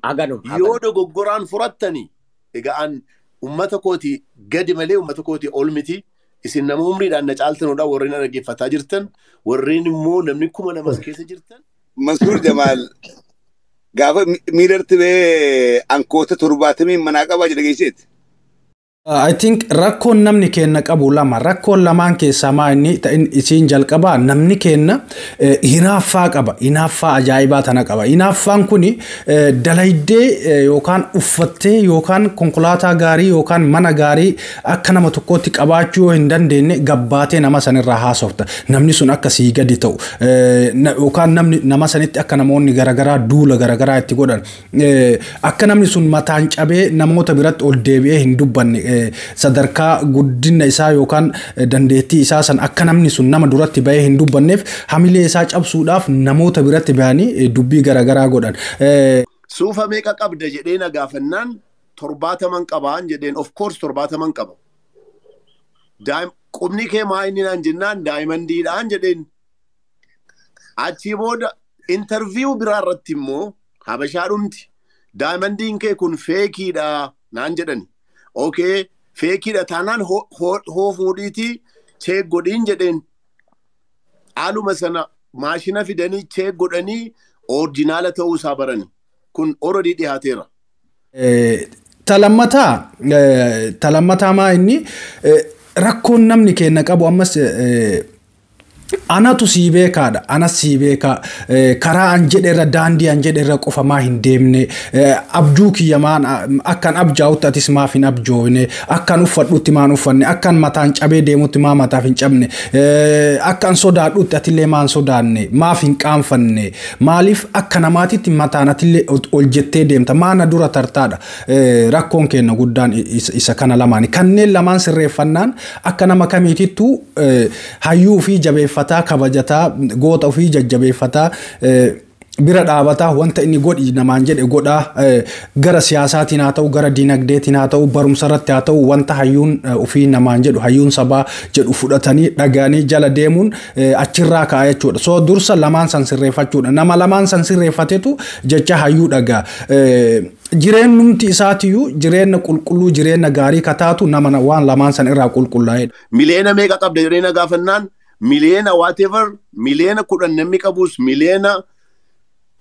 Aganum. Yoo dogoggoraan furattanii egaan ummata kooti gadi malee ummata kooti ol miti. Isin nama umriidhaan na caaltanudha warreen dhaggeeffataa jirtan warreen immoo namni kuma namas keessa jirtan. Mansuur Jamaal gaafa miirarti bee ankoota 70 manaa qabaa jedha geesseeti. I think rakkoon namni kenna qabu lama rakkoon lamaan keessaa maa inni isiin jalqabaa namni kenna hinaaffaa qaba hinaaffaa ajaa'ibaa tana qaba hinaaffaan kuni dalaydee yookaan uffattee yookaan konkolaataa gaarii yookaan mana gaarii akka nama tokkotti qabaachuu hin dandeenye gabbaatee nama sanirraa haasofta namni sun akka sii gadi ta'u yookaan namni nama sanitti akka namoonni garagaraa duula garagaraa itti godhan akka namni sun mataan cabee namoota biratti ol deebi'ee hin dubbanne sadarkaa guddina isaa yookaan dandeettii isaa san akka namni sun nama duratti bahee hin dubbanneef hamilee isaa cabsuudhaaf namoota biratti bahanii dubbii garagaraa godhan. Suufa meeqa qabda jedhee na gaafannaan 70 qabaan jedheen of course 70 qaba. Qubni kee maa inni naan jennaan daayimandiidhaan jedheen. Achii booda interview biraa irratti immoo habashaa dhumti daayimandiin kee kun feekiidha naan jedhani. Okay, feekiidha taanaan hoo fuudhiitii cheek godhiin jedheen haaluma sana maashina fidanii cheek godhanii orijinaala ta'uu isaa barani kun already dhiyaateera. Talammataa maa inni rakkoon namni kenna qabu ammas anatu sii beekaadha anas sii beekaa karaa an jedherra daandii an jedherra qofa maa hin deemne abjuu kiyya maan akkan abjaa'utti atis maaf hin abjoone akkan uffadhutti maan uffanne akkan mataan cabee deemutti maa mataaf hin cabne akkan sodaadhutti atillee maan sodaanne maaf hin qaanfanne maaliif akka namaatitti mataan atillee ol jettee deemta maana dura tartaadha rakkoon kenna guddaan isa kana lamaani kanneen lamaan sirreeffannaan akka nama kamiitittu hayyuu fi jabeeffataa kabajataa goota ofii jajjabeeffataa bira dhaabataa wanta inni godhi namaan jedhe godhaa gara siyaasaatiin haa ta'u gara dinagdeetiin haa ta'u barumsa irratti haa ta'u wanta hayyuun ofii namaan jedhu hayyuun sabaa jedhu fudhatanii dhagaanii jala deemuun achirraa ka'a jechuudha. So dursa lamaan san sirreeffachuudha. Nama lamaan san sirreeffatetu jecha hayyuu dhagaa. Jireenyumti isaatiyyuu jireenya qulqulluu jireenya gaarii kataatu nama waan lamaan san irraa qulqullaa'edha. Miliyoona meeqa qabda jireenya gaafannaan miliyoona whatever miliyoona 10 namni qabus miliyoona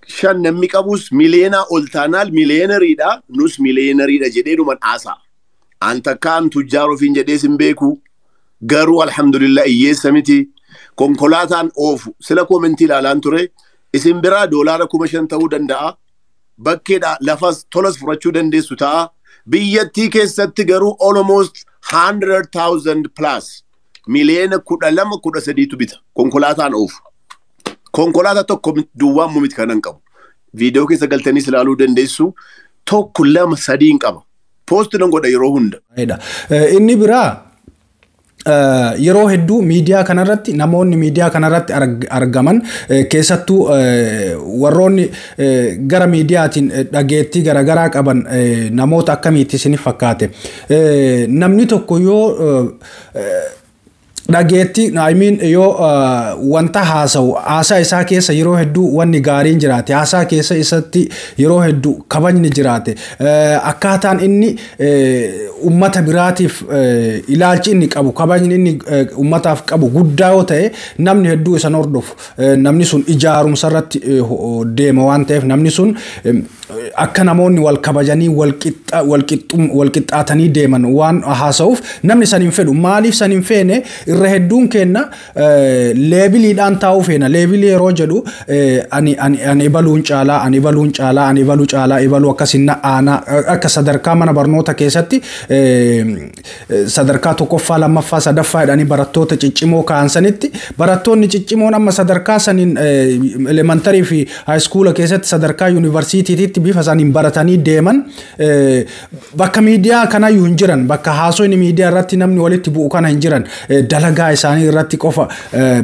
5 namni qabus miliyoona ol taanaal miliyeenariidha nus miliyeenariidha jedheedhuman aasaa. Anta kaan tujjaar ofiin jedhees hin beeku garuu alhamdulillah hiyyeessa miti konkolaataan oofu sila koomentii ilaalaan ture isin biraa $5,000 ta'uu danda'a. Bakkeedha lafas tolas furachuu dandeessu ta'a. Biyyattii keessatti garuu almost 100,000 plus miliyoona 12-13 bita konkolaataan oofu. Konkolaataa tokko duwwaan mumit kanan qabu. Viidiyoo keessa galtaniis ilaaluu dandeessu tokko 2-3 qaba. Poosti nan godha yeroo hunda. Inni biraa yeroo hedduu miidiyaa kanarratti namoonni miidiyaa kanarratti argaman keessattuu warroonni gara miidiyaatiin dhageettii garagaraa qaban namoota akkamiitti isiniif fakkaate namni tokko yoo dhageetti yoo wanta haasaa isaa keessa yeroo hedduu wanni gaariin jiraate haasaa keessa isatti yeroo hedduu kabajni jiraate akkaataan inni ummata biraatiif ilaalchi inni qabu kabajni inni ummataaf qabu guddaa yoo ta'e namni hedduu isan hordofu namni sun ijaarumsa irratti deema waan ta'eef namni sun akka namoonni wal kabajanii wal qixxaatanii deeman waan haasa'uuf namni san hin fedhu maaliif san hin feene irra hedduun kenna leebiliidhaan taa'uu feena leebilii yeroo jedhu ani ibaluun caalaa ani ibaluun caalaa ani ibaluu caalaa ibaluu akkasinna aanaa akka sadarkaa mana barnoota keessatti sadarkaa tokkoffaa lammaffaa sadaffaa jedhanii barattoota ciccimoo kaansanitti barattoonni ciccimoon amma sadarkaa saniin elementarii fi haayiskuula keessatti sadarkaa yuunivarsiitiitti bifa saniin baratanii deeman bakka miidiyaa kanayyuu hin jiran bakka haasofni miidiyaa irratti namni walitti bu'u kana hin jiran dalagaa isaanii irratti qofa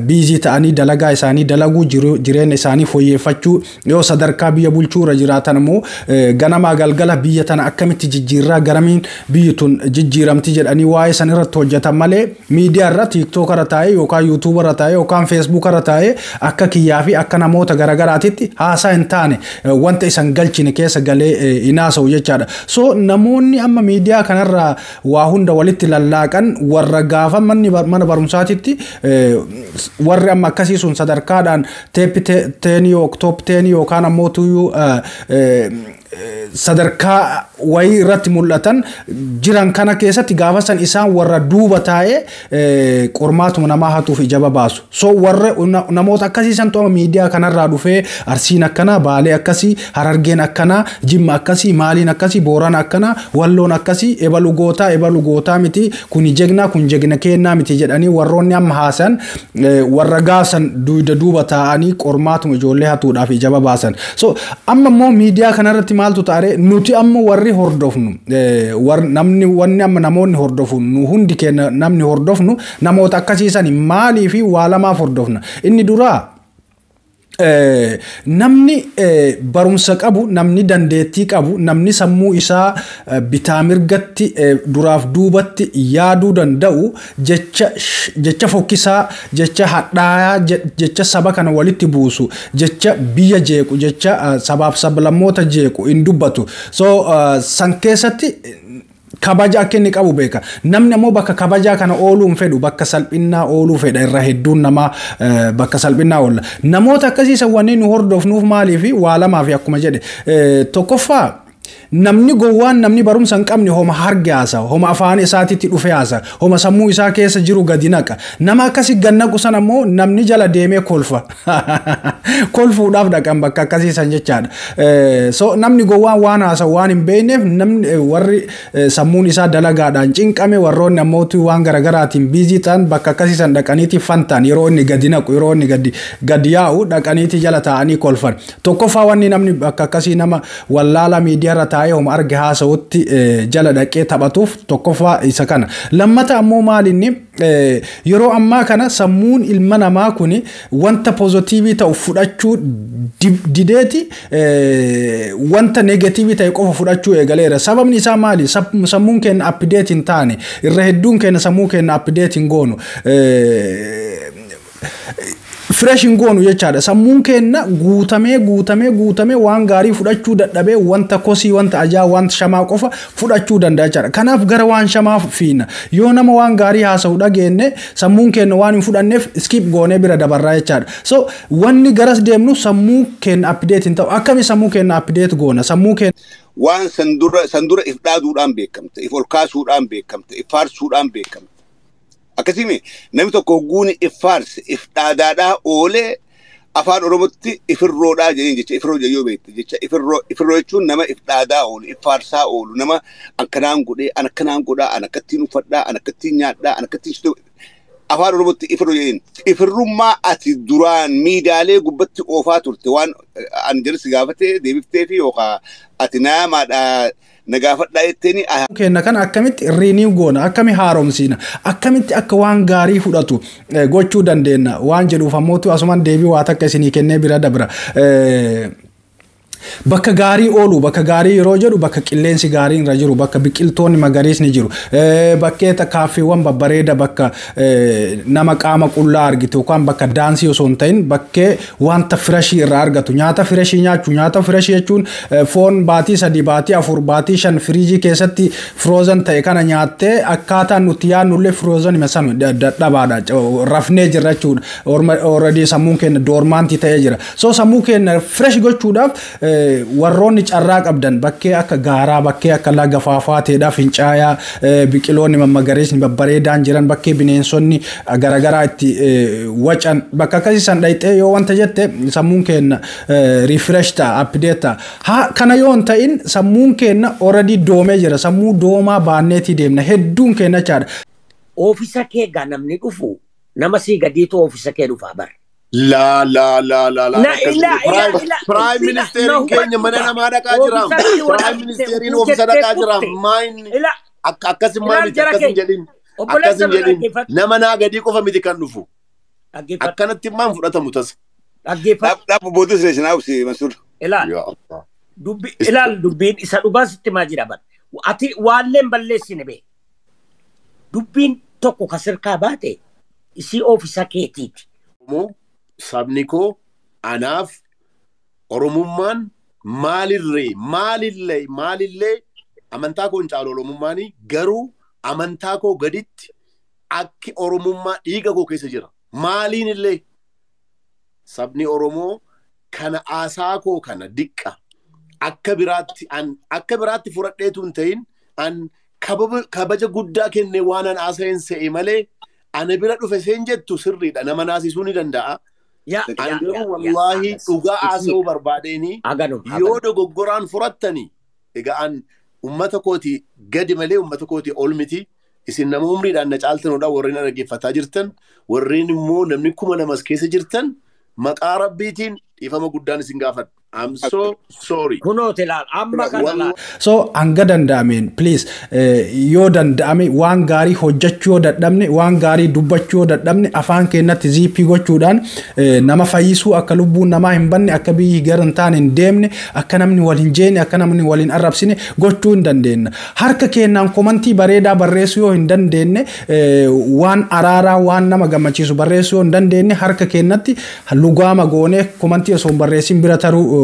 biizii ta'anii dalagaa isaanii dalaguu jireenya isaanii fooyyeffachuu yoo sadarkaa biyya bulchuura jiraatan immoo ganamaa galgala biyya tana akkamitti jijjiirraa garamiin biyyi tun jijjiiramti jedhanii waa'ee san irratti hojjetan malee miidiyaa irra TikTok irra taa'ee yookaan YouTube irra taa'ee yookaan Facebook irra taa'ee akka kiyyaa fi akka namoota garagaraatitti haasaa hin taane wanta isan galchine rakkine keessa galee inaasa'u jechaadha. So namoonni amma miidiyaa kanarraa waa hunda walitti lallaaqan warra gaafa mana barumsaatitti warri amma akkasii sun sadarkaadhaan teeppi 10 top 10 yookaan ammoo tuyyuu sadarkaa wayii irratti mul'atan jiran kana keessatti gaafa san isaan warra duuba taa'ee qormaatuma namaa hatuuf ijaba baasu. So warra namoota akkasii santu miidiyaa kanarraa dhufee Arsiin akkana, Baalee akkasii, Harargeen akkana, Jimma akkasii, Maaliin akkasii, Boorana akkana, Walloon akkasii, ebalu gootaa miti, kun jegna kennaa miti jedhanii warroonni amma haasan warra gaasan duuba taa'anii qormaatuma ijoollee hatuudhaaf ijaba baasan. So amma immoo miidiyaa kanarratti maaltu taare nuti amma warri hordofnu wanni amma namoonni hordofnu nu hundi keenya namni hordofnu namoota akkasiisan maalii fi waa lamaaf hordofna. Inni duraa namni barumsa qabu, namni dandeettii qabu, namni sammuu isaa bitaa mirgatti duraaf duubatti yaaduu danda'u jecha fokkisaa, jecha hadhaayaa, jecha saba kana walitti buusu, jecha biyya jeequ, jecha sabaaf sablammoota jeequ hin dubbatu. So san keessatti kabaja akka inni qabu beeka. Namni ammoo bakka kabajaa kana ooluun fedhu, bakka salphinnaa ooluu fedha. Irra hedduun namaa bakka salphinnaa oolla. Namoota akkasiisan wanni nu hordofnuuf maaliif waa lamaaf akkuma jedhe tokkoffaa namni gowwaan namni barumsa hin qabne homa harge haasa, homa afaan isaatitti dhufe haasa, homa sammuu isaa keessa jiru gadi naqa. Nama akkasii gannaqu san ammoo namni jala deemee kolfa. Kolfuudhaaf dhaqan bakka akkasiisan jechaadha. So namni gowwaan waan haasa waan hin beekneef namni warri sammuun isaa dalagaadhaan cinqame warroonni ammootu waan garagaraatiin biizii ta'an bakka akkasiisan dhaqaniiti fantaan yeroo inni gadi naqu yeroo inni gadi yaa'u dhaqaniiti jala taa'anii kolfan. Tokkoffaa wanni namni bakka akkasii nama wallaala miidiyaarra taa'ee homa arge haasa'utti jala dhaqee taphatuuf tokkoffaa isa kana. Lammata ammoo maalinni yeroo ammaa kana sammuun ilma namaa kuni wanta pozitiivii ta'u fudhachuu dideeti wanta negatiivii ta'e qofa fudhachuu eegaleera. Sababni isaa maali? Sammuun keenya update hin taane, irra hedduun keenya sammuu keenya update hin goonu. Fresh hin goonu jechaadha. Sammuun keenya guutamee waan gaarii fudhachuu dadhabee wanta kosii, wanta ajaa, wanta shamaa qofa fudhachuu danda'a jechaadha. Kanaaf gara waan shamaa fiina. Yoo nama waan gaarii haasa'u dhageenne sammuun keenya waan hin fudhanneef skip goonee bira dabarraa jechaadha. So wanni garas deemnu sammuu keenya update hin ta'u. Akkami sammuu keenya update goona? Sammuu keenya waan sandura if dhaaduudhaan beekamte, if ol kaasuudhaan beekamte, if faarsuudhaan beekamte. Akkasimi namni tokko guuni iffaarse if dhaadaadhaa oolee afaan Oromootti ifirroodhaa jedheen jecha ifirroo jeyyoo beekte jecha ifirroo jechuun nama if dhaadaa oolu iffaarsaa oolu nama akkanaan godhee an akkanaan godhaa an akkattiin uffadhaa an akkattiin nyaadhaa an akkattiin afaan Oromootti ifirroo jedheen. Ifirrummaa ati duraan miidiyaalee gubbatti oofaa turte waan an jedhu si gaafatee deebiftee fi yookaan ati naamaadhaa nagaafadhaa jetteeni kenna kan akkamitti renew goona, akkami haaromsiina, akkamitti akka waan gaarii fudhatu gochuu dandeenya waan jedhuuf ammootu asumaan deebii waa takka isinii kennee bira dabra. Bakka gaarii oolu, bakka gaarii yeroo jedhu bakka qilleensi gaarii irra jiru, bakka biqiltoonni magariisni jiru, bakkeeta kaaffeewwan babbareeda, bakka nama qaama qullaa argitu yookaan bakka daansii osoo hin ta'in bakkee wanta firashii irraa argatu. Nyaata firashii nyaachuu, nyaata firashii jechuun foon baatii 3, baatii 4, baatii 5 firiijii keessatti frozen ta'e kana nyaattee akkaataan nuti yaadnullee frozen himasan dadhabaadha. Rafnee jirra jechuudha. Already sammuun keenya doormaantii ta'ee jira. So sammuu keenya fresh gochuudhaaf warroonni carraa qabdan bakkee akka gaaraa, bakkee akka laga faafaateedhaa, fincaayaa, biqiloonni magariisni babbareedaan jiran, bakkee bineensonni garagaraa itti wacan bakka akkasiisan dhayxee yoo wanta jette sammuun keenya refresh ta'a, update ta'a. Kana yoo hin ta'in sammuun keenya already doomee jira. Sammuu doomaa baanneetii deemna hedduun keenya jechaadha. Oofisa kee namni dhufu nama sii gadiitu oofisa kee dhufaa bara. La. Prime Minister Kenya mana nama dhaqaa jira. Prime Minister oofisa dhaqaa jira. Akkasin maaliti akkasin jedhin. Akkasin jedhin. Nama naa gadii qofa miti kan dhufu. Akkanatti maan fudhatamu tasa. Dhaabba booddee sireessinaa ubsi Mansuur. Ilaal dubbiin isa dhugaa sitti maa jira bara. Ati waalleen balleessine bee. Dubbiin tokko kasirkaa baate isii oofisa keetiiti. Sabni koo anaaf Oromummaan maalillee amantaa koo hin caalu Oromummaanii garuu amantaa koo gaditti akki Oromummaa dhiiga koo keessa jira. Maaliinillee sabni Oromoo kana aasaa koo kana diqqa akka biraatti fudhadheetu hin ta'in an kabaja guddaa kenne waan an haasa'een se'e malee ana bira dhufe seen jettu sirriidha nama naasisuu ni danda'a. An garuu wallaahi dhugaa haasa'uu barbaadeenii yoo dogoggoraan furattanii egaa an ummata kooti gadi malee ummata kooti ol miti. Isin nama umriidhaan na caaltanudha warreen dhaggeeffataa jirtan warreen immoo namni 2,000 keessa jirtan maqaa rabbiitiin dhiifama guddaan isin gaafadha. I'm so sorry. Kunooti laal amma kana laal. So hanga danda'ameen please yoo danda'ame waan gaarii hojjechuu yoo dadhabne waan gaarii dubbachuu yoo dadhabne afaan keenyatti ziippii gochuudhaan nama fayyisuu akka lubbuun namaa hin banne akka biyyi gara hin taane hin deemne akka namni wal hin jeene akka namni wal hin arrabsine gochuu hin dandeenye. Harka keenyaan komantii bareedaa barreessuu yoo hin dandeenye waan araaraa waan nama gammachiisu barreessuu yoo hin dandeenye harka keenyatti lugaama goonee komantii osoo hin barreessin bira taruu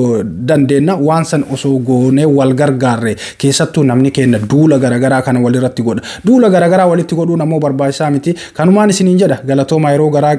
dandeenya waan san osoo goonee wal gargaarre keessattuu namni keenya duula garagaraa kana walirratti godha. Duula garagaraa walitti godhuun ammoo barbaachisaa miti. Kanumaan isiniin jedha galatooma yeroo garaa